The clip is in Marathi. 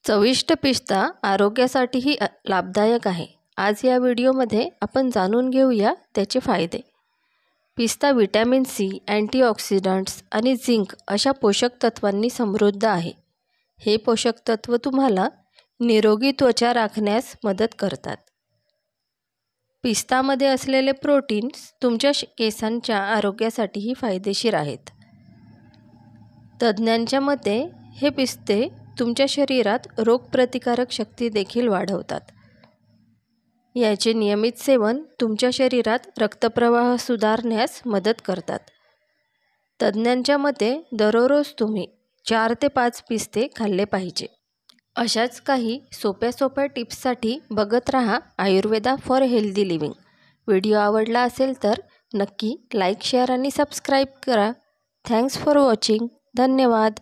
चविष्ट पिस्ता आरोग्यासाठीही लाभदायक आहे। आज या व्हिडिओमध्ये आपण जाणून घेऊया त्याचे फायदे। पिस्ता व्हिटॅमिन सी, अँटीऑक्सिडंट्स आणि झिंक अशा पोषक तत्वांनी समृद्ध आहे। हे पोषक तत्व तुम्हाला निरोगी त्वचा राखण्यास मदत करतात। पिस्तामध्ये असलेले प्रोटीन्स तुमच्या केसांच्या आरोग्यासाठीही फायदेशीर आहेत। तज्ज्ञांच्या मते हे पिस्ते तुमच्या शरीरात रोगप्रतिकारक शक्ती देखील वाढवतात। याचे नियमित सेवन तुमच्या शरीरात रक्तप्रवाह सुधारण्यास मदत करतात। तज्ज्ञांच्या मते दररोज तुम्ही 4 ते 5 पिस्ते खाल्ले पाहिजे। अशाच काही सोप्या टिप्ससाठी बघत रहा Ayurveda for healthy living. Video आवडला असेल तर नक्की लाईक, शेअर आणि सबस्क्राईब करा। Thanks for watching. धन्यवाद।